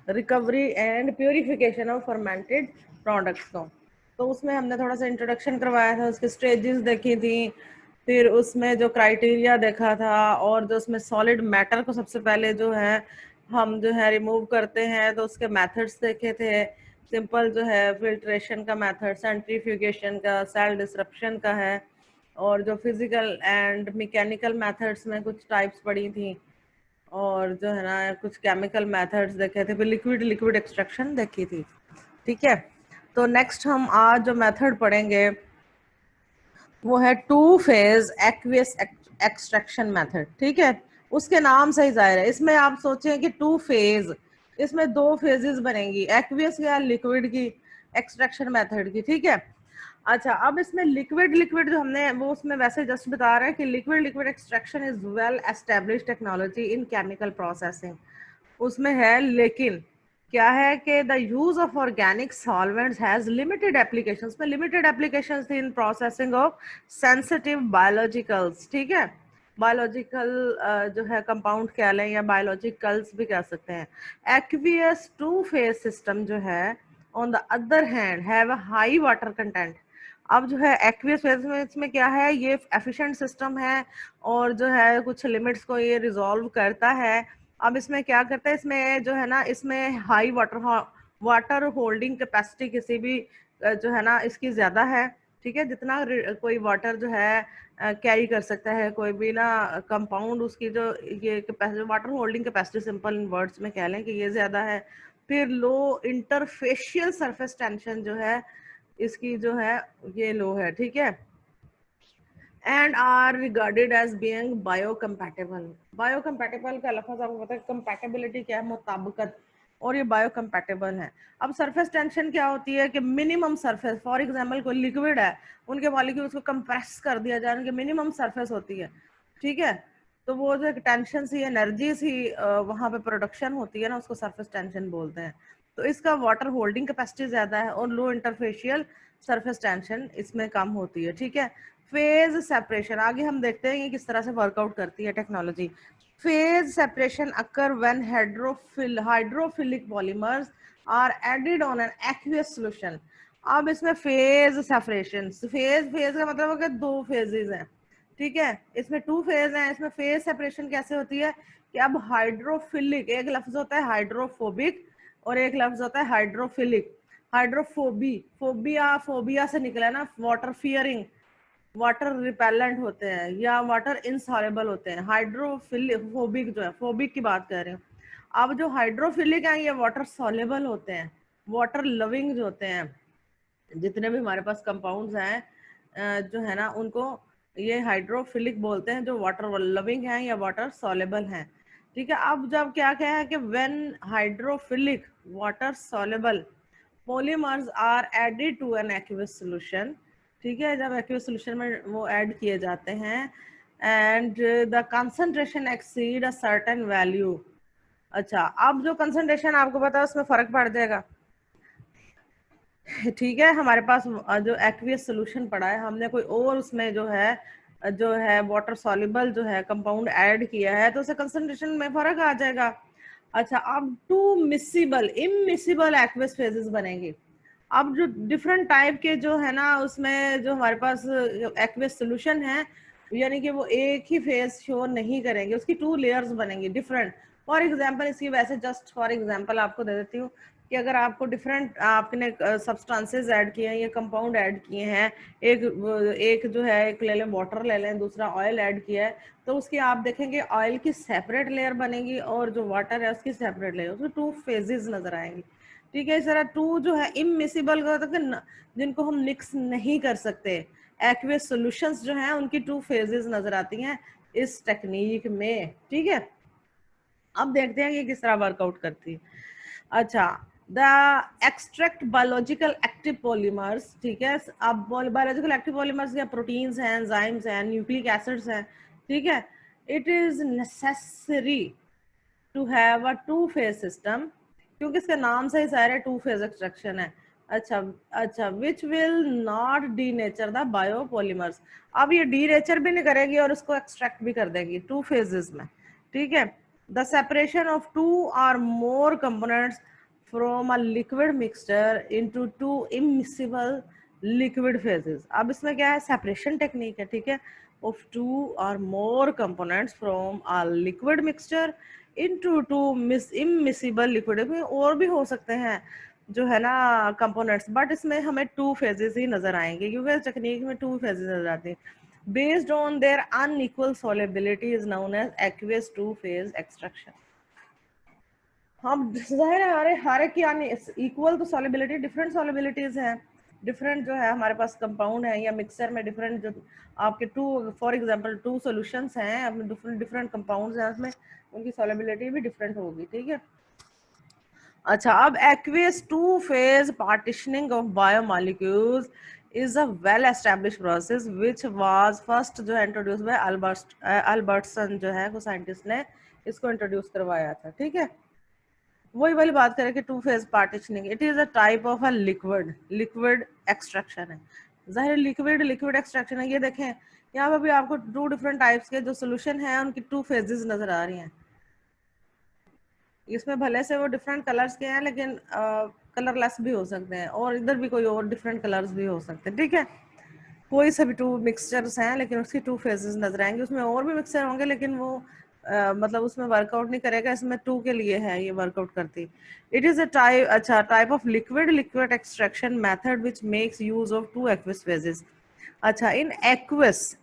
Recovery and purification of fermented products को। तो उसमें हमने थोड़ा सा इंट्रोडक्शन करवाया था, उसकी स्टेजेस देखी थी, फिर उसमें जो क्राइटेरिया देखा था, और जो उसमें सॉलिड मैटर को सबसे पहले जो है हम जो है रिमूव करते हैं तो उसके मेथड्स देखे थे। सिंपल जो है फिल्ट्रेशन का मेथड, सेंट्रीफ्यूगेशन का, सेल डिसरप्शन का है, और जो फिजिकल एंड मैकेनिकल मेथड्स में कुछ टाइप्स पड़ी थी, और जो है ना कुछ केमिकल मेथड्स देखे थे, फिर लिक्विड लिक्विड एक्सट्रैक्शन देखी थी। ठीक है, तो नेक्स्ट हम आज जो मेथड पढ़ेंगे वो है two phase aqueous extraction method. ठीक है, उसके नाम से ही जाहिर है, इसमें आप सोचें कि टू फेज, इसमें दो फेजेस बनेंगी, एक्वियस या लिक्विड की एक्सट्रैक्शन मेथड की। ठीक है, अच्छा अब इसमें लिक्विड लिक्विड जो हमने वो उसमें वैसे जस्ट बता रहे हैं कि liquid liquid extraction is well established technology in chemical processing, उसमें है, लेकिन क्या है कि the use of organic solvents has limited applications, में limited applications in processing of sensitive biologicals. ठीक है, बायोलॉजिकल जो है कंपाउंड कह लें या बायोलॉजिकल्स भी कह सकते हैं। एक्वियस टू फेज सिस्टम जो है on the other hand have a high water content. अब जो है एक्वियस फेज में इसमें क्या है, ये एफिशिएंट सिस्टम है और जो है कुछ लिमिट्स को ये रिजॉल्व करता है। अब इसमें क्या करता है, इसमें जो है ना इसमें हाई वाटर होल्डिंग कैपेसिटी किसी भी जो है ना इसकी ज्यादा है। ठीक है, जितना कोई वाटर जो है कैरी कर सकता है कोई भी ना कंपाउंड, उसकी जो ये capacity, water holding capacity simple in words में कह लें कि ये ज्यादा है। फिर लो इंटरफेशियल सरफेस टेंशन जो है इसकी जो है ये लो है। ठीक है, and are regarded as being biocompatible. Biocompatible का लफ्ज आपको पता है, कंपैटिबिलिटी क्या है, मुताबिकत, और ये बायोकम्पैटिबल है। अब सरफेस टेंशन क्या होती है कि मिनिमम सरफेस, फॉर एग्जांपल कोई लिक्विड है, उनके मॉलिक्यूल्स को कंप्रेस कर दिया जाए, उनकी मिनिमम सरफेस होती है। ठीक है, तो वो जो टेंशन सी एनर्जी सी वहां पे प्रोडक्शन होती है ना, उसको सरफेस टेंशन बोलते हैं। तो इसका वाटर होल्डिंग कैपेसिटी ज्यादा है और लो इंटरफेशियल सरफेस टेंशन इसमें कम होती है। ठीक है, फेज सेपरेशन आगे हम देखते हैं ये किस तरह से वर्कआउट करती है technology. Phase separation occur when hydrophilic polymers are added on an aqueous solution. अब इसमें फेज सेपरेशन, फेज का मतलब है कि दो फेजेस हैं। ठीक है, इसमें टू फेज हैं, इसमें फेज सेपरेशन कैसे होती है कि अब हाइड्रोफिलिक, एक लफ्ज होता है हाइड्रोफोबिक और एक लफ्ज होता है हाइड्रोफिलिक। फोबिया से निकला है ना, वाटर फियरिंग, वाटर रिपेलेंट होते हैं या वाटर इनसॉल्युबल होते हैं। हाइड्रोफिलिक जो है, फोबिक की बात कर रहे हैं। अब जो हाइड्रोफिलिक है ये वाटर सॉल्युबल होते हैं, वाटर लविंग जो होते हैं। जितने भी हमारे पास कंपाउंड्स हैं जो है ना उनको ये हाइड्रोफिलिक बोलते हैं, जो वाटर लविंग हैं या वाटर सॉल्युबल हैं। ठीक है, अब जब क्या क्या है कि when hydrophilic water soluble polymers are added to an aqueous solution. ठीक है, जब एक्वियस सॉल्यूशन में वो ऐड किए जाते हैं and the concentration exceed a certain value. अच्छा, अब जो कंसंट्रेशन आपको पता है उसमें फर्क पड़ जाएगा। ठीक है, हमारे पास जो एक्वियस सॉल्यूशन पड़ा है, हमने कोई और उसमें जो है वाटर सॉल्युबल जो है कंपाउंड ऐड किया है, तो उसे कंसंट्रेशन में फर्क आ जाएगा। अच्छा, अब two miscible immiscible aqueous phases बनेंगे। अब जो डिफरेंट टाइप के जो है ना उसमें जो हमारे पास एक्वियस सॉल्यूशन है, यानी कि वो एक ही फेज शो नहीं करेंगे, उसकी टू लेयर्स बनेंगी डिफरेंट। फॉर एग्जांपल इसकी वैसे जस्ट फॉर एग्जांपल आपको दे देती हूँ कि अगर आपको डिफरेंट आपने सब्सटेंसेस ऐड किए हैं या कंपाउंड ऐड किए हैं, एक जो है एक ले लें वाटर ले लें, दूसरा ऑयल ऐड किया है, तो उसकी आप देखेंगे ऑयल की सेपरेट लेयर बनेगी और जो वाटर है उसकी सेपरेट लेयर, उसमें टू फेजेस नजर आएंगी। ठीक है, इस तरह टू जो है इमिसिबल का मतलब जिनको हम मिक्स नहीं कर सकते, एक्वियस सॉल्यूशंस जो हैं उनकी टू फेजेस नजर आती हैं इस टेक्निक में। ठीक है, अब देखते हैं कि किस तरह वर्कआउट करती है। अच्छा, the extract biological active polymers. ठीक है, अब बायोलॉजिकल एक्टिव पॉलीमर्स या प्रोटीन्स हैं, एंजाइम्स हैं, न्यूक्लिक एसिड्स हैं। ठीक है, it is necessary to have a two phase system, क्योंकि इसके नाम से ही सारे टू फेज एक्सट्रैक्शन है। अच्छा which will not D nature the biopolymers. अब ये डी नेचर भी नहीं करेगी और उसको एक्सट्रैक्ट भी कर देगी टू फेजेस में। ठीक है, द सेपरेशन ऑफ टू और more components from a liquid mixture into two immiscible liquid phases. अब इसमें क्या है, सेपरेशन टेक्निक है, ठीक है, ऑफ टू और more components from a liquid mixture into two immiscible liquid. और भी हो सकते हैं जो है ना कंपोनेंट्स, बट इसमें हमें टू फेजेस ही नजर आएंगे क्योंकि टेक्निक में टू फेजेस नजर आते हैं। Based on their unequal solubility is known as aqueous two-phase extraction। हम जाहिर है हर एक की इक्वल तो सॉलिबिलिटी, डिफरेंट सॉलिबिलिटीज हैं, डिफरेंट जो है हमारे पास कंपाउंड है या मिक्सचर में डिफरेंट जो आपके two, for example two solutions हैं, अपने डिफरेंट डिफरेंट कंपाउंड्स हैं, उसमें उनकी सॉलिबिलिटी भी डिफरेंट होगी, ठीक है। अच्छा, अब aqueous two phase partitioning of biomolecules is a well establish process which was first जो है इंट्रोड्यूस बाय अल्बर्टसन जो है वो साइंटिस्ट ने इसको इंट्रोड्यूस करवाया था, ठीक है। वही वाली बात करें कि two phase partitioning, it is a type of a liquid extraction है। जाहिर लिक्विड लिक्विड एक्सट्रैक्शन है। ये देखें यहाँ पे भी आपको टू डिफरेंट टाइप्स के जो सोल्यूशन है उनकी टू फेजेस नजर आ रही हैं। इसमें भले से वो डिफरेंट कलर्स के हैं लेकिन कलरलेस भी हो सकते हैं, और इधर भी कोई और डिफरेंट कलर्स भी हो सकते हैं, ठीक है। कोई से भी टू मिक्सचर्स हैं लेकिन उसकी टू फेजेस नजर आएंगे। उसमें और भी मिक्सचर होंगे लेकिन वो मतलब उसमें वर्कआउट नहीं करेगा, इसमें टू के लिए है ये वर्कआउट करती। इट इज अ टाइप, अच्छा, type of liquid extraction method which makes use of two aqueous phases. अच्छा, इन एक्वस,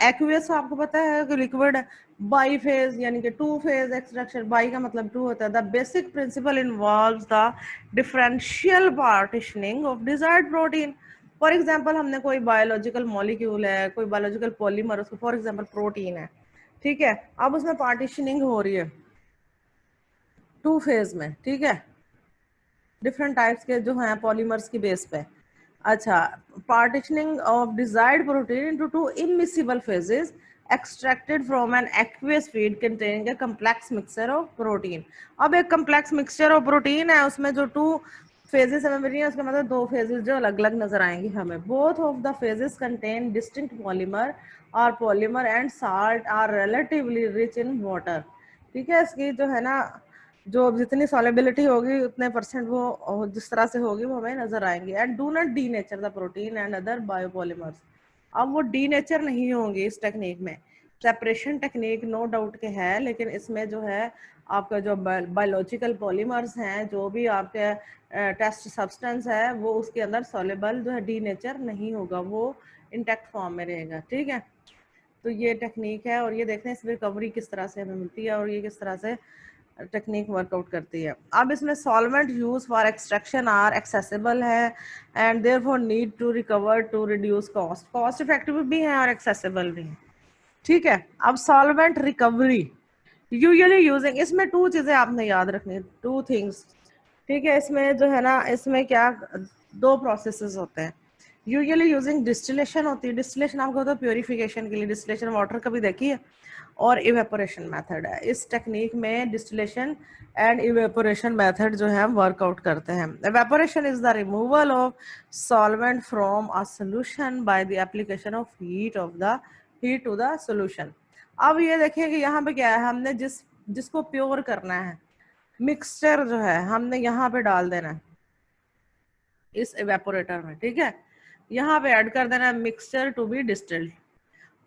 एक्वियस आपको पता है कि लिक्विड बाई फेज यानी कि टू फेज एक्सट्रैक्शन, बाई का मतलब टू होता है। The basic principle involves the differential partitioning of desired protein. For example हमने कोई बायोलॉजिकल मॉलिक्यूल है, कोई बायोलॉजिकल पॉलीमर, उसको फॉर एग्जांपल प्रोटीन है, ठीक है। अब उसमें पार्टीशनिंग हो रही है टू फेज में, ठीक है, डिफरेंट टाइप्स के जो हैं पॉलीमर्स की बेस पे। अच्छा, partitioning of desired protein into two immiscible phases extracted from an aqueous feed containing a complex mixture of protein. अब एक कॉम्प्लेक्स मिक्सचर ऑफ प्रोटीन है, उसमें जो टू फेजेस हमें मिल रही है, उसका मतलब दो फेजेस जो अलग अलग नजर आएंगी हमें। Both of the phases contain distinct polymer और polymer and salt are relatively rich in water, ठीक है। इसकी जो है ना जो जितनी सॉलेबिलिटी होगी उतने परसेंट वो जिस तरह से होगी वो हमें नजर आएंगे। And do not D nature the protein and other biopolymers. अब वो डी नेचर नहीं होंगे इस टेक्निक में। सेपरेशन टेक्निक नो डाउट के है, लेकिन इसमें जो है आपका जो बायोलॉजिकल पॉलीमर्स हैं, जो भी आपके टेस्ट सब्सटेंस है, वो उसके अंदर सॉलेबल जो है डी नेचर नहीं होगा, वो इंटैक्ट फॉर्म में रहेगा, ठीक है। तो ये टेक्निक है, और ये देखते हैं इसमें रिकवरी किस तरह से हमें मिलती है और ये किस तरह से टेक्निक वर्कआउट करती है। अब इसमें solvent use for extraction are accessible है and therefore need to recover to reduce cost, cost effective भी है और एक्सेसिबल भी है, ठीक है। अब सॉल्वेंट रिकवरी यूजुअली यूजिंग, इसमें टू चीजें आपने याद रखनी, टू थिंग्स, ठीक है। इसमें जो है ना, इसमें क्या दो प्रोसेसेस होते हैं। यूजुअली यूजिंग डिस्टिलेशन होती है, डिस्टिलेशन आपको होता है प्योरिफिकेशन के लिए, डिस्टिलेशन वाटर कभी देखी है, और इवेपोरेशन मेथड है। इस टेक्निक में डिस्टिलेशन एंड इवेपोरेशन मेथड जो है वर्कआउट करते हैं। Evaporation is the removal of solvent from a solution by the application of heat to the solution. अब ये देखिए कि यहाँ पे क्या है, हमने जिसको प्योर करना है, मिक्सचर जो है हमने यहाँ पे डाल देना है इस इवेपोरेटर में, ठीक है। यहाँ पे ऐड कर देना है मिक्सचर टू बी डिस्टिल्ड।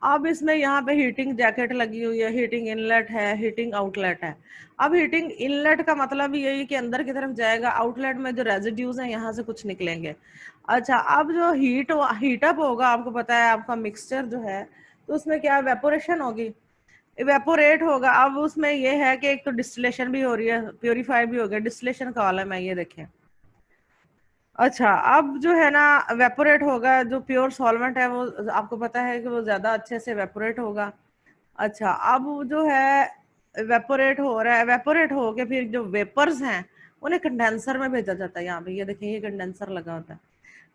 अब इसमें यहाँ पे हीटिंग जैकेट लगी हुई है, हीटिंग इनलेट है, हीटिंग आउटलेट है। अब हीटिंग इनलेट का मतलब यही कि अंदर की तरफ जाएगा, आउटलेट में जो रेजिड्यूज हैं यहाँ से कुछ निकलेंगे। अच्छा, अब जो हीटअप होगा, आपको पता है आपका मिक्सचर जो है, तो उसमें क्या वेपोरेशन होगी, इवेपोरेट होगा। अब उसमें ये है कि एक तो डिस्टिलेशन भी हो रही है, प्योरीफाई भी हो गया, डिस्टिलेशन का कॉलम है ये देखें। अच्छा, अब जो है ना वेपोरेट होगा, जो प्योर सॉल्वेंट है वो आपको पता है कि वो ज्यादा अच्छे से वेपोरेट होगा। अच्छा, अब जो है वेपोरेट हो रहा है, वेपोरेट हो के फिर जो वेपर्स हैं उन्हें कंडेंसर में भेजा जाता है। यहाँ पे ये देखिए, ये कंडेंसर लगा होता है।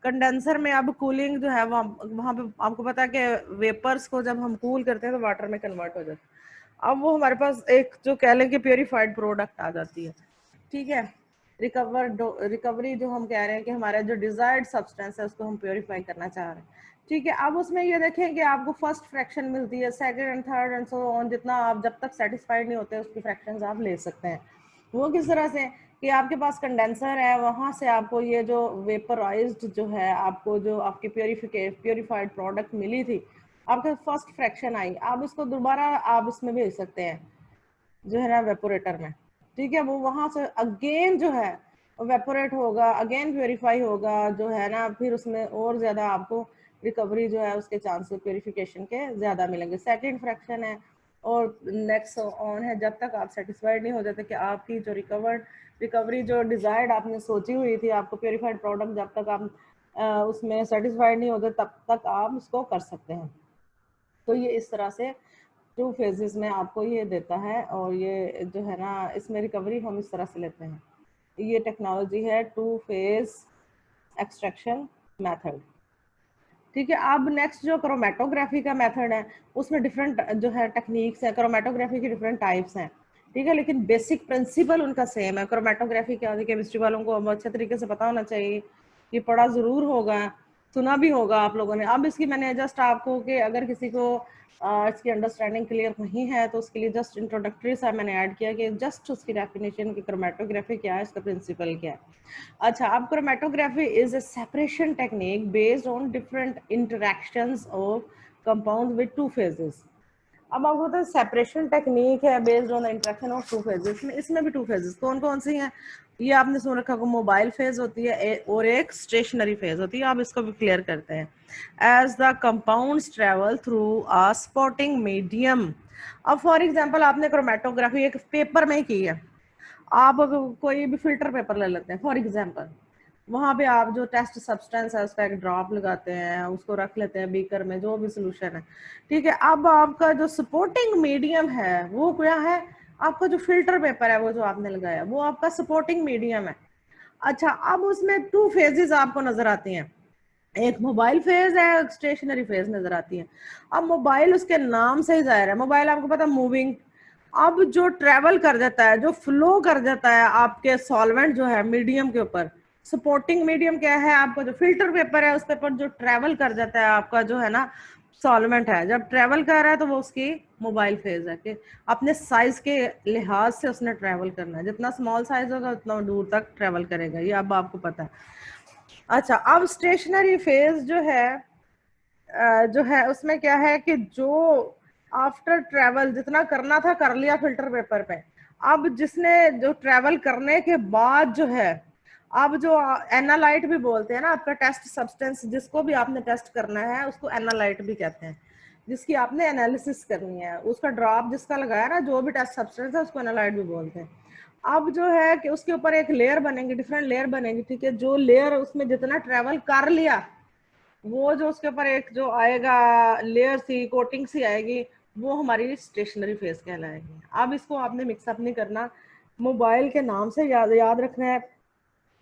कंडेंसर में अब कूलिंग जो है वो वहाँ पे आपको पता है कि वेपर्स को जब हम कूल करते हैं तो वाटर में कन्वर्ट हो जाता है। अब वो हमारे पास एक जो कह लें कि प्योरीफाइड प्रोडक्ट आ जाती है, ठीक है। रिकवरी जो हम कह रहे हैं कि हमारा जो डिजायर्ड सब्सटेंस है उसको हम प्योरीफाई करना चाह रहे हैं, ठीक है, अब उसमें ये देखें कि आपको फर्स्ट फ्रैक्शन मिलती है, second and third and so on, जितना आप जब तक सेटिस्फाइड नहीं होते उसकी फ्रैक्शंस आप ले सकते हैं। वो किस तरह से कि आपके पास कंडेंसर है, वहाँ से आपको ये जो वेपराइज्ड जो है, आपको जो आपकी प्योरीफाइड प्रोडक्ट मिली थी, आपके फर्स्ट फ्रैक्शन आई, आप इसको दोबारा आप इसमें भेज सकते हैं जो है ना वेपोरेटर में। ठीक है, वो वहां से अगेन जो है वेपोरेट होगा, अगेन प्योरीफाई होगा जो है ना, फिर उसमें और ज्यादा आपको रिकवरी जो है उसके चांसेस प्योरीफिकेशन के ज्यादा मिलेंगे। सेकंड फ्रैक्शन है और नेक्स्ट ऑन है, जब तक आप सेटिस्फाइड नहीं हो जाते कि आपकी जो रिकवरी जो डिजायर्ड आपने सोची हुई थी आपको प्योरीफाइड प्रोडक्ट, जब तक आप उसमें सेटिस्फाइड नहीं होते तब तक आप उसको कर सकते हैं। तो ये इस तरह से 2 फेजेस में आपको ये देता है, और ये जो है ना इसमें रिकवरी हम इस तरह से लेते हैं। ये टेक्नोलॉजी है 2 फेज एक्सट्रैक्शन मेथड। ठीक है, अब नेक्स्ट जो क्रोमेटोग्राफी का मेथड है उसमें डिफरेंट जो है टेक्निक्स है, क्रोमेटोग्राफी की डिफरेंट टाइप्स हैं। ठीक है, लेकिन बेसिक प्रिंसिपल उनका सेम है। क्रोमेटोग्राफी क्या होती है, केमिस्ट्री वालों को अच्छे तरीके से पता होना चाहिए, ये पढ़ा जरूर होगा, सुना भी होगा आप लोगों ने। अब इसकी मैंने जस्ट आपको कि अगर किसी को इसकी अंडरस्टैंडिंग क्लियर नहीं है तो उसके लिए जस्ट इंट्रोडक्टरी सा मैंने ऐड किया कि जस्ट उसकी डेफिनेशन की क्रोमेटोग्राफी क्या है, इसका प्रिंसिपल क्या है। अच्छा, अब chromatography is a separation technique based on different interactions of compounds with 2 phases. अब आपको पता है सेपरेशन टेक्निक है based on the interaction of 2 phases में, इसमें भी 2 फेजेस कौन कौन सी हैं ये आपने सुन रखा होगा, मोबाइल फेज होती है और एक स्टेशनरी फेज होती है। आप इसको भी क्लियर करते हैं। As the compounds travel through a supporting medium. अब फॉर एग्जांपल आपने क्रोमेटोग्राफी एक पेपर में की है, आप कोई भी फिल्टर पेपर ले लेते हैं फॉर एग्जांपल, वहां पे आप जो टेस्ट सब्सटेंस है उसका एक ड्रॉप लगाते हैं, उसको रख लेते हैं बीकर में जो भी सोल्यूशन है। ठीक है, अब आपका जो सपोर्टिंग मीडियम है वो क्या है, आपका जो फिल्टर पेपर है वो जो आपने लगाया वो आपका सपोर्टिंग मीडियम है। अच्छा, अब उसमें 2 फेजेस आपको नजर आती हैं, एक मोबाइल फेज है, एक स्टेशनरी फेज नजर आती है। अब मोबाइल उसके नाम से ही जाहिर है, मोबाइल आपको पता है मूविंग। अब जो ट्रेवल कर जाता है, जो फ्लो कर जाता है आपके सॉल्वेंट जो है मीडियम के ऊपर, सपोर्टिंग मीडियम क्या है, आपका जो फिल्टर पेपर है उस पेपर जो ट्रेवल कर जाता है आपका जो है ना सॉल्वेंट है, जब ट्रेवल कर रहा है तो वो उसकी मोबाइल फेज है कि अपने साइज के लिहाज से उसने ट्रेवल करना है, जितना स्मॉल साइज होगा उतना दूर तक ट्रेवल करेगा, ये अब आपको पता है। अच्छा, अब स्टेशनरी फेज जो है उसमें क्या है कि जो आफ्टर ट्रेवल जितना करना था कर लिया फिल्टर पेपर पे, अब जिसने जो ट्रेवल करने के बाद जो है, अब जो एनालाइट भी बोलते हैं ना, आपका टेस्ट सब्सटेंस जिसको भी आपने टेस्ट करना है उसको एनालाइट भी कहते हैं, जिसकी आपने एनालिसिस करनी है, उसका ड्रॉप जिसका लगाया ना जो भी टेस्ट सब्सटेंस है उसको एनालाइट भी बोलते हैं। अब जो है कि उसके ऊपर एक लेयर बनेगी, डिफरेंट लेयर बनेगी। ठीक है, जो लेयर उसमें जितना ट्रेवल कर लिया वो जो उसके ऊपर एक जो आएगा लेयर सी कोटिंग सी आएगी, वो हमारी स्टेशनरी फेज कहलाएगी। अब इसको आपने मिक्सअप नहीं करना, मोबाइल के नाम से याद रखना है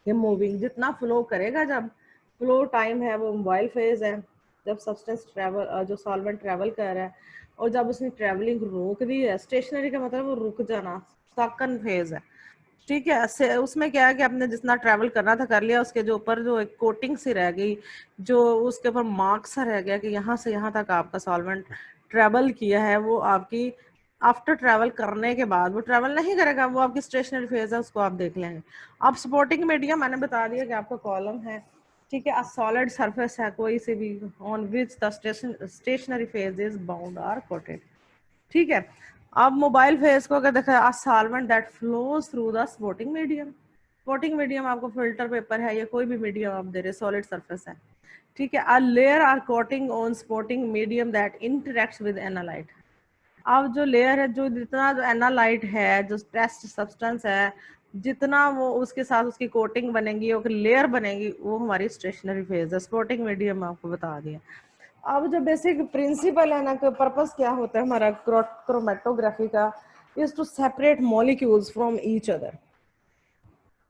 कि मूविंग जितना फ्लो करेगा, जब फ्लो टाइम है वो मोबाइल फेज है, जब सब्सटेंस ट्रेवल जो सॉल्वेंट ट्रेवल कर रहा है, और जब उसने ट्रेवलिंग रोक दी है, स्टेशनरी का मतलब वो रुक जाना, सेकंड फेज है। ठीक है, उसमें क्या है कि आपने जितना ट्रैवल करना था कर लिया, उसके जो ऊपर जो एक कोटिंग सी रह गई, जो उसके ऊपर मार्क्स सा रह गया कि यहाँ से यहाँ तक आपका सॉल्वेंट ट्रैवल किया है, वो आपकी आफ्टर ट्रैवल करने के बाद वो ट्रैवल नहीं करेगा, वो आपकी स्टेशनरी फेज है, उसको आप देख लेंगे। अब सपोर्टिंग मीडियम मैंने बता दिया कि आपका कॉलम है। ठीक है, सॉलिड सरफेस है कोई से भी on which the stationary phase is bound or coated. ठीक है, अब मोबाइल फेस को अगर देखा, a solvent that flows through the supporting medium. Supporting medium आपको फिल्टर पेपर है या कोई भी मीडियम आप दे रहे, सॉलिड सरफेस है। ठीक है, a layer or coating on supporting medium that interacts with analyte. अब जो लेयर है, जो जितना जो एनालाइट है, जो टेस्ट सब्सटेंस है, जितना वो उसके साथ उसकी कोटिंग बनेगी और लेयर बनेगी, वो हमारी स्टेशनरी फेज है। स्पोर्टिंग मीडियम आपको बता दिया। अब जो बेसिक प्रिंसिपल है ना, पर्पस क्या होता है हमारा क्रोमेटोग्राफी का, is to separate molecules from each other.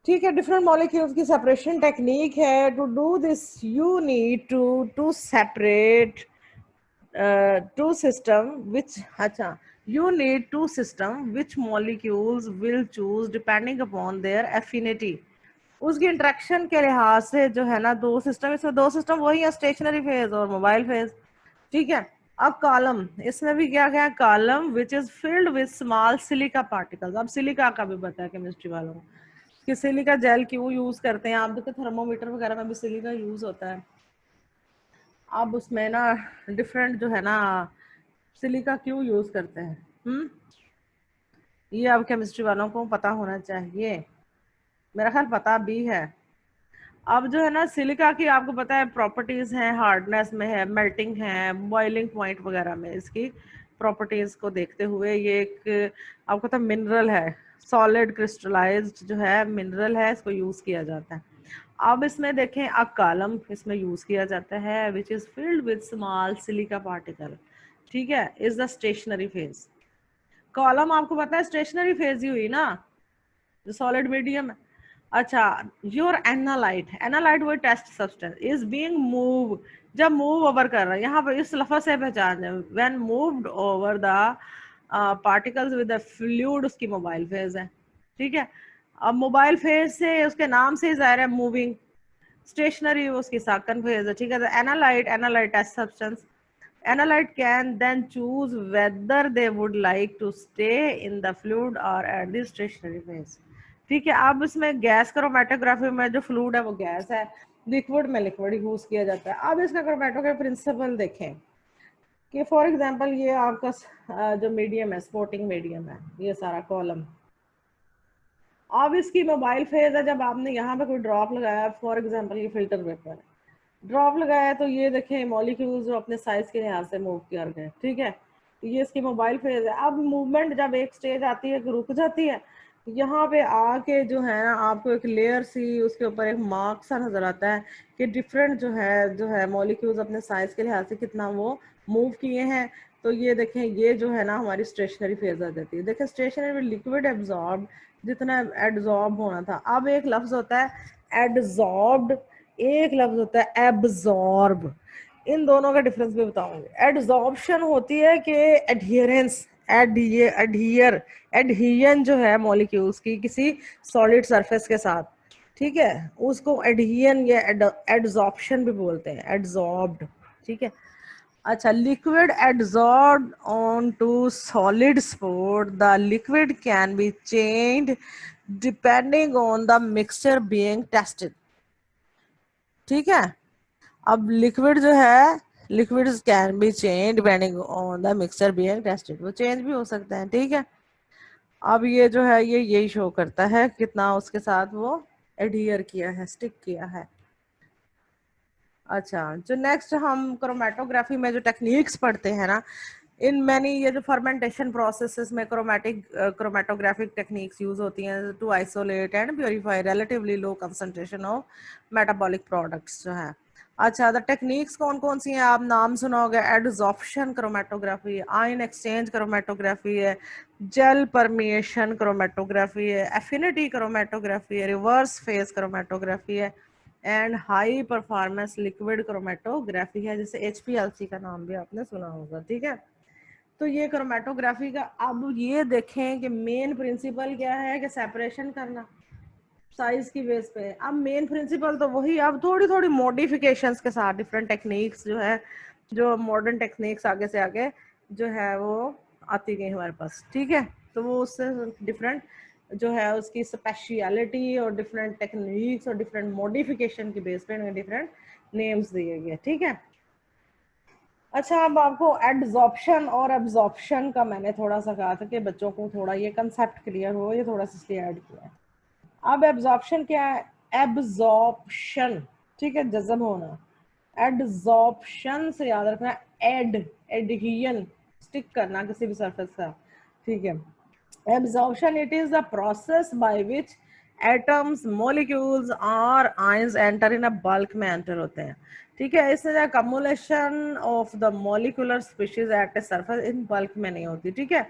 ठीक है, डिफरेंट मॉलिक्यूल्स की सेपरेशन टेक्निक है। To do this you need to separate two system which acha you need two system which molecules will choose depending upon their affinity। उसकी interaction के लिहाज से जो है ना दो सिस्टम, इसमें दो सिस्टम वही है, स्टेशनरी फेज और मोबाइल फेज, ठीक है। अब कॉलम, इसमें भी क्या क्या, column which is filled with small silica particles. अब सिलिका का भी पता है केमिस्ट्री वालों को कि सिलिका जेल क्यों यूज करते हैं। आप देखो थर्मोमीटर वगैरह में भी सिलिका यूज होता है। अब उसमें ना डिफरेंट जो है ना सिलिका क्यों यूज करते हैं, ये अब केमिस्ट्री वालों को पता होना चाहिए, मेरा ख्याल पता भी है। अब जो है ना सिलिका की आपको पता है प्रॉपर्टीज हैं, हार्डनेस में है, मेल्टिंग है, बॉइलिंग पॉइंट वगैरह में इसकी प्रॉपर्टीज को देखते हुए ये एक आपको पता मिनरल है, सॉलिड क्रिस्टलाइज्ड जो है मिनरल है, इसको यूज किया जाता है। अब इसमें देखें, अब कॉलम इसमें यूज किया जाता है which is filled with small silica particle, ठीक है, is the stationary phase. Column आपको पता है स्टेशनरी फेज ही हुई ना, जो सॉलिड मीडियम है। अच्छा, योर एनालाइट, एनालाइट वो test substance is being move, जब मूव ओवर कर रहा है, यहाँ पर इस लफ्ज से पहचान है, when moved over the particles with the fluid, उसकी मोबाइल फेज है, ठीक है। अब मोबाइल फेज से उसके नाम से जाहिर है मूविंग, स्टेशनरी उसकी साकन फेज है, ठीक है। Analyte, analyte test substance, analyte can then choose whether they would like to stay in the fluid or at the stationary phase, ठीक है। अब इसमें गैस क्रोमेटोग्राफी में जो फ्लूइड है वो गैस है, लिक्विड में लिक्विड यूज किया जाता है। अब इसका क्रोमेटोग्राफी प्रिंसिपल देखें कि फॉर एग्जांपल ये आपका जो मीडियम है, स्पोर्टिंग मीडियम है, ये सारा कॉलम। अब इसकी मोबाइल फेज है जब आपने यहाँ पे कोई ड्रॉप लगाया, फॉर एग्जांपल ये फिल्टर पेपर है, ड्रॉप लगाया तो ये देखें मॉलिक्यूल्स जो अपने साइज के लिहाज से मूव कर गए, ठीक है। तो ये इसकी मोबाइल फेज है। अब मूवमेंट जब एक स्टेज आती है रुक जाती है, यहाँ पे आके जो है ना आपको एक लेयर सी, उसके ऊपर एक मार्क सा नजर आता है कि डिफरेंट जो है मॉलिक्यूल्स अपने साइज के लिहाज से कितना वो मूव किए हैं। तो ये देखें, ये जो है ना हमारी स्टेशनरी फेज आ जाती है। देखें स्टेशनरी में लिक्विड एब्जॉर्ब, जितना एब्जॉर्ब होना था। अब एक लफ्ज होता है एडजॉर्ब्ड, एक लफ्ज होता है एब्जॉर्ब, इन दोनों का डिफरेंस भी बताऊंगी। एडजॉर्प्शन होती है कि एडहियरेंस, एडहियन जो है मॉलिक्यूल्स की किसी सॉलिड सरफेस के साथ, ठीक है, उसको एडहियन या एडजॉर्प्शन भी बोलते हैं, एडजॉर्ब्ड, ठीक है। अच्छा, liquid adsorb on to solid support, the liquid can be changed depending on the mixture being tested, ठीक है। अब लिक्विड जो है, liquids can be change depending on the mixture being tested, वो चेंज भी हो सकते हैं, ठीक है। अब ये जो है ये यही शो करता है कितना उसके साथ वो एडहियर किया है, स्टिक किया है। अच्छा, जो नेक्स्ट हम क्रोमेटोग्राफी में जो टेक्निक्स पढ़ते हैं ना, इन मैनी ये जो फर्मेंटेशन प्रोसेसेस में क्रोमेटोग्राफिक टेक्निक्स यूज होती हैं to isolate and purify relatively low concentration of metabolic products जो है। अच्छा, द टेक्निक्स कौन कौन सी हैं, आप नाम सुनोगे, adsorption chromatography, ion exchange chromatography है, जेल परमिएशन क्रोमेटोग्राफी है, एफिनिटी क्रोमेटोग्राफी है, रिवर्स फेज क्रोमेटोग्राफी है, and high performance liquid chromatography है, जैसे HPLC का नाम भी आपने सुना होगा, ठीक है। तो ये क्रोमेटोग्राफी का, अब ये देखें कि मेन प्रिंसिपल क्या है कि सेपरेशन करना साइज की बेस पे। अब मेन प्रिंसिपल तो वही, अब थोड़ी थोड़ी मॉडिफिकेशंस के साथ डिफरेंट टेक्निक्स जो है, जो मॉडर्न टेक्निक्स आगे से आगे जो है वो आती गई हमारे पास, ठीक है। तो वो उससे डिफरेंट जो है उसकी स्पेशलिटी और डिफरेंट टेक्निक्स और डिफरेंट मॉडिफिकेशन की बेस पे डिफरेंट नेम्स दिए गए, ठीक है। अच्छा, अब आपको एडजॉर्प्शन और एब्जॉर्प्शन का मैंने थोड़ा सा कहा था कि बच्चों को थोड़ा ये कंसेप्ट क्लियर हो, ये थोड़ा सा इसलिए ऐड किया है। अब एब्जॉर्प्शन क्या है, एब्जॉर्प्शन, ठीक है, जज्ब होना। एडजॉर्प्शन से याद रखना, एडहियन, स्टिक करना किसी भी सरफेस का, ठीक है। Absorption, it is the process by which atoms, molecules और ions enter in a bulk में एंटर होते हैं, ठीक है। इससे accumulation of the molecular species at a surface, in bulk में नहीं होती, ठीक है।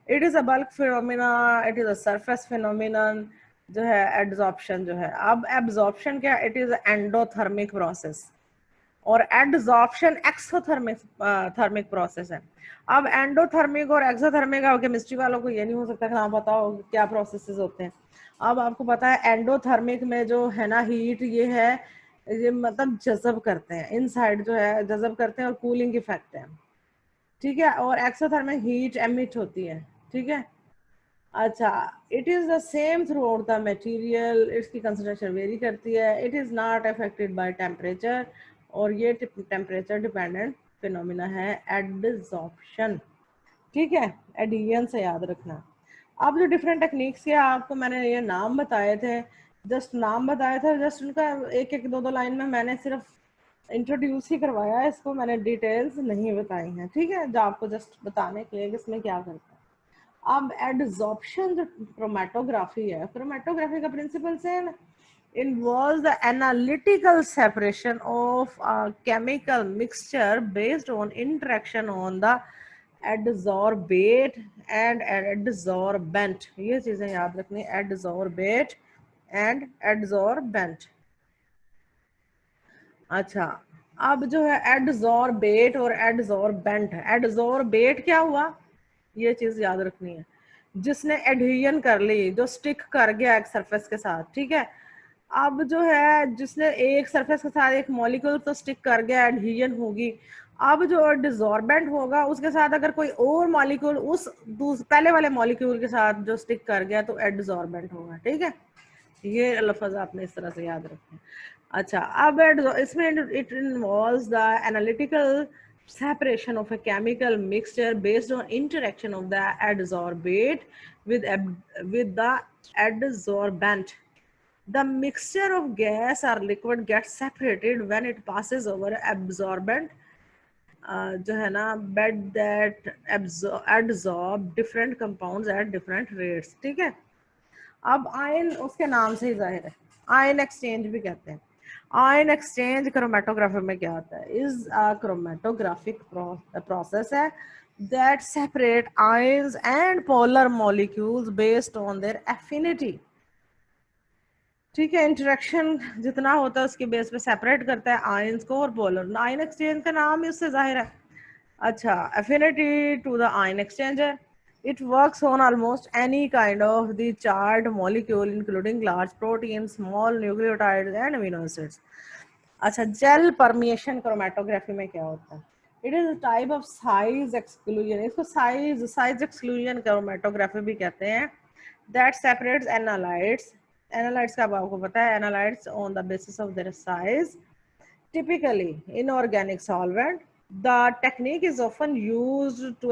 It is a bulk phenomena, it is a surface phenomenon जो है एड्सॉर्प्शन जो है। अब एब्जॉर्प्शन क्या, इट इज एंडोथर्मिक प्रोसेस, और एडजॉर्प्शन एक्सोथर्मिक थर्मिक प्रोसेस है। अब एंडोथर्मिक और एक्सोथर्मिक, केमिस्ट्री वालों को ये नहीं हो सकता कि हाँ पता हो क्या प्रोसेसेस होते हैं। अब आपको पता है एंडोथर्मिक में जो है ना हीट ये है, ये मतलब जज़ब करते हैं, इनसाइड जो है जज़ब करते हैं और कूलिंग इफेक्ट है, ठीक है। और एक्सोथर्मिक हीट एमिट होती है, ठीक है। अच्छा, it is the same through out the material, इसकी कंसंट्रेशन वेरी करती है, it is not affected by temperature, और ये टेम्परेचर डिपेंडेंट फिनोमिना है एडसॉर्प्शन, ठीक है। एडिशन से याद रखना। अब जो डिफरेंट टेक्निक्स के आपको मैंने ये नाम बताए थे, जस्ट नाम बताए थे, जस्ट उनका एक एक दो दो लाइन में मैंने सिर्फ इंट्रोड्यूस ही करवाया है, इसको मैंने डिटेल्स नहीं बताई हैं, ठीक है, जो आपको जस्ट बताने के लिए कि इसमें क्या करता है। अब एडसॉर्प्शन जो क्रोमेटोग्राफी है, क्रोमेटोग्राफी का प्रिंसिपल से involves the analytical separation of a chemical mixture based on interaction on the adsorbate and adsorbent। ये चीजें याद रखनी, adsorbate and adsorbent। अच्छा, अब जो है एडजॉर्बेट और एडजॉर्बेंट है। एडजॉर्बेट क्या हुआ, ये चीज याद रखनी है, जिसने एडहेजन कर ली, जो स्टिक कर गया एक सरफेस के साथ, ठीक है। अब जो है जिसने एक सरफेस के साथ एक मॉलिक्यूल तो स्टिक कर गया, एडहेजन होगी। अब जो डिसॉर्बेंट होगा उसके साथ अगर कोई और मॉलिक्यूल उस पहले वाले मॉलिक्यूल के साथ जो स्टिक कर गया तो एडसॉर्बेंट होगा, ठीक है। ये लफ्ज आपने इस तरह से याद रखना है। अच्छा, अब इसमें it involves the analytical separation of a chemical mixture based on interaction of the adsorbate with the adsorbent. The mixture of gas or liquid gets separated when it passes over absorbent जो है ना bed that adsorb different compounds at different rates, ठीक है। अब ion उसके नाम से ही जाहिर है, आयन एक्सचेंज भी कहते हैं। आयन एक्सचेंज क्रोमेटोग्राफी में क्या होता है, इज अ क्रोमेटोग्राफिक प्रोसेस है that separate ions and polar molecules based on their affinity, ठीक है। इंटरेक्शन जितना होता है उसके बेस पे सेपरेट करता है आयंस को और पोलर। आयन एक्सचेंज का नाम ही उससे जाहिर है। अच्छा, affinity to the ion exchanger, it works on almost any kind of the charged molecule including large proteins, small nucleotides and amino acids। अच्छा, जेल परमिएशन क्रोमेटोग्राफी में क्या होता है, it is type of size exclusion, इसको size exclusion chromatography भी कहते हैं। That separates एनालाइट्स, एनालाइट्स का आपको पता है, analytes on the basis of their size, typically inorganic solvent। The technique is often used to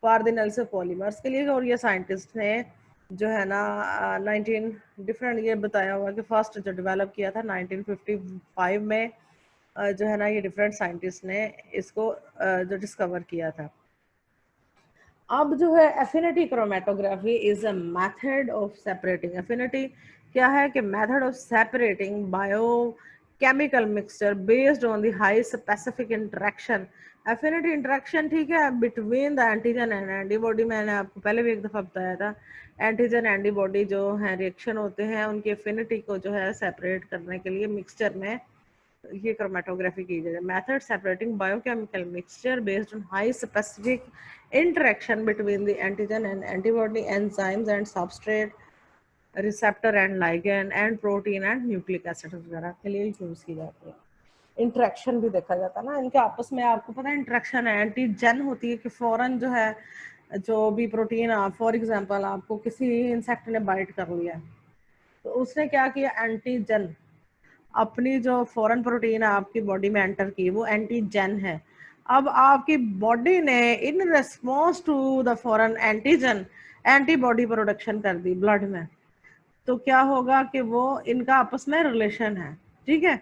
for the analysis of polymers के लिए, और ये साइंटिस्ट ने जो है ना 19 डिफरेंट ये बताया हुआ कि फर्स्ट जो डेवलप किया था 1955 में जो है ना ये डिफरेंट साइंटिस्ट ने इसको जो डिस्कवर किया था। अब जो है affinity chromatography is a method of separating, affinity क्या है कि method of separating bio chemical mixture based on the high specific interaction, affinity interaction, ठीक है, between the antigen and antibody. मैंने आपको पहले भी एक दफा बताया था, एंटीजन एंटीबॉडी जो है रिएक्शन होते हैं उनकी एफिनिटी को जो है सेपरेट करने के लिए मिक्सचर में ये क्रोमेटोग्राफी की जाए। Method separating biochemical mixture based on high specific interaction between the antigen and antibody, enzymes and substrate, receptor and ligand and protein and nucleic acid वगैरह के लिए यूज की जाती है। इंटरेक्शन भी देखा जाता है ना इनके आपस में, आपको पता है इंटरेक्शन है, एंटीजन होती है कि फौरन जो है जो भी प्रोटीन, फॉर एग्जांपल आपको किसी इंसेक्ट ने बाइट कर लिया तो उसने क्या किया, एंटीजन अपनी जो फॉरेन प्रोटीन आपकी बॉडी में एंटर की वो एंटीजन है। अब आपकी बॉडी ने in response to the foreign antigen antibody production कर दी ब्लड में, तो क्या होगा कि वो इनका आपस में रिलेशन है, ठीक है।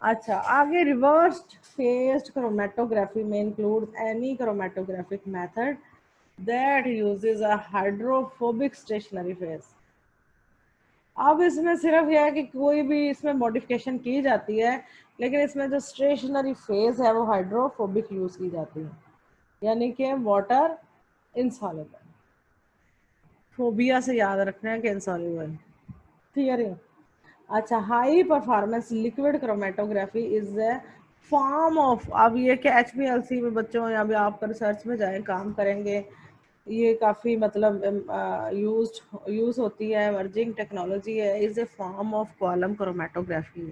अच्छा, आगे रिवर्स फेज्ड क्रोमेटोग्राफी में include any chromatographic method that uses a hydrophobic stationary phase. अब इसमें सिर्फ यह है कि कोई भी इसमें मॉडिफिकेशन की जाती है, लेकिन इसमें जो स्टेशनरी फेज है वो हाइड्रोफोबिक यूज की जाती है, यानी कि वाटर इंसॉल्युबल। फोबिया से याद रखना है कि इंसॉल्युबल थियरी। अच्छा, high performance liquid chromatography is a form of, अब ये कि HPLC में बच्चों या भी आप रिसर्च में जाएं काम करेंगे, ये काफ़ी मतलब यूज होती है, एमर्जिंग टेक्नोलॉजी है, is a form of column chromatography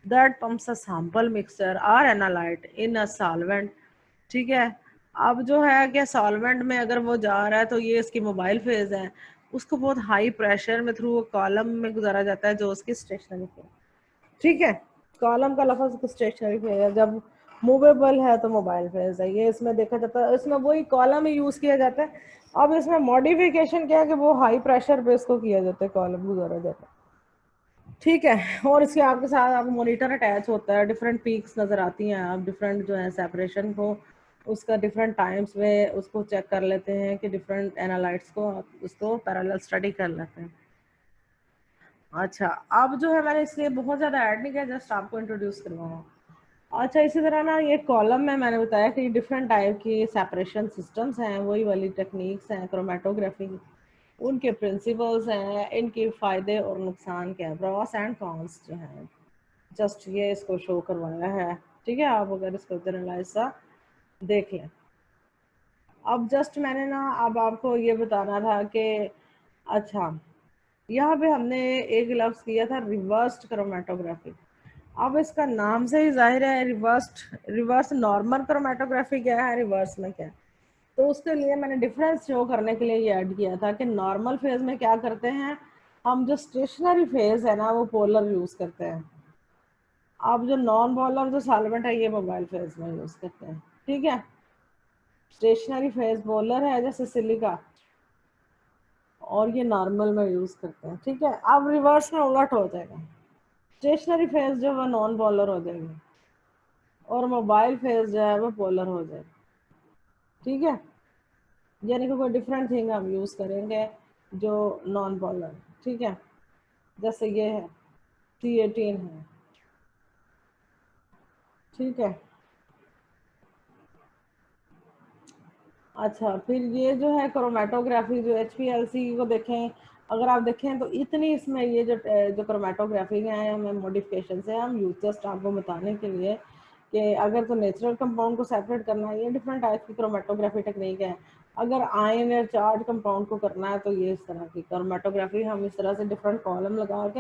that pumps a sample mixture और एनालाइट इन अ सॉल्वेंट। ठीक है, अब जो है कि सॉल्वेंट में अगर वो जा रहा है तो ये इसकी मोबाइल फेज है, उसको बहुत हाई प्रेशर में थ्रू कॉलम में गुजारा जाता है जो उसकी स्टेशनरी फेज। ठीक है, कॉलम का लफ्ज स्टेशनरी फेज है, जब मूवेबल है तो मोबाइल फेज है, ये इसमें देखा जाता है, इसमें वही कॉलम ही यूज किया जाता है। अब इसमें मॉडिफिकेशन क्या है कि वो हाई प्रेशर पे इसको किया जाता है, कॉलम गुजारा जाता है। ठीक है, और इसके आपके साथ आप मॉनिटर अटैच होता है, डिफरेंट पीक्स नज़र आती हैं, आप डिफरेंट जो है सेपरेशन को उसका डिफरेंट टाइम्स में उसको चेक कर लेते हैं कि डिफरेंट एनालाइट्स को आप उसको पैरेलल स्टडी कर लेते हैं। अच्छा, अब जो है मैंने इसलिए बहुत ज़्यादा ऐड नहीं किया, जस्ट आपको इंट्रोड्यूस करवाऊँ। अच्छा, इसी तरह ना ये कॉलम में मैंने बताया कि डिफरेंट टाइप की सेपरेशन सिस्टम्स हैं, वही वाली टेक्निक्स हैं क्रोमेटोग्राफी, उनके प्रिंसिपल्स हैं, इनके फ़ायदे और नुकसान क्या है, प्रॉस एंड कॉन्स जो हैं, जस्ट ये इसको शो करवाया है। ठीक है, आप अगर इसको जनरलाइज सा देख लें। अब जस्ट मैंने ना अब आपको ये बताना था कि अच्छा, यहाँ पे हमने एक लफ्ज़ किया था रिवर्स्ड क्रोमेटोग्राफी। अब इसका नाम से ही जाहिर है रिवर्स नॉर्मल क्रोमेटोग्राफी क्या है, रिवर्स में क्या है। तो उसके लिए मैंने डिफरेंस शो करने के लिए ये ऐड किया था कि नॉर्मल फेज में क्या करते हैं हम, जो स्टेशनरी फेज है ना वो पोलर यूज करते हैं। अब जो नॉन पोलर जो सॉल्वेंट है ये मोबाइल फेज में यूज करते हैं। ठीक है, स्टेशनरी फेज पोलर है जैसे सिलिका, और ये नॉर्मल में यूज करते हैं। ठीक है, अब रिवर्स में उलट हो जाएगा, स्टेशनरी फेज जो है नॉन पोलर हो जाएगी और मोबाइल फेज जो है वो पोलर हो जाएगा। ठीक है, यानी कि कोई डिफरेंट थिंग हम यूज करेंगे जो नॉन पोलर। ठीक है, जैसे ये है C18 है। ठीक है, अच्छा, फिर ये जो है क्रोमेटोग्राफी जो HPLC को देखें, अगर आप देखें तो इतनी इसमें ये जो क्रोमेटोग्राफी है हमें मॉडिफिकेशन है, हम यूज जस्ट आपको बताने के लिए कि अगर तो नेचुरल कंपाउंड को सेपरेट करना है, ये डिफरेंट टाइप की क्रोमेटोग्राफी टेक्निक है। अगर आयन या चार्ज कंपाउंड को करना है तो ये इस तरह की क्रोमेटोग्राफी, हम इस तरह से डिफरेंट कॉलम लगा के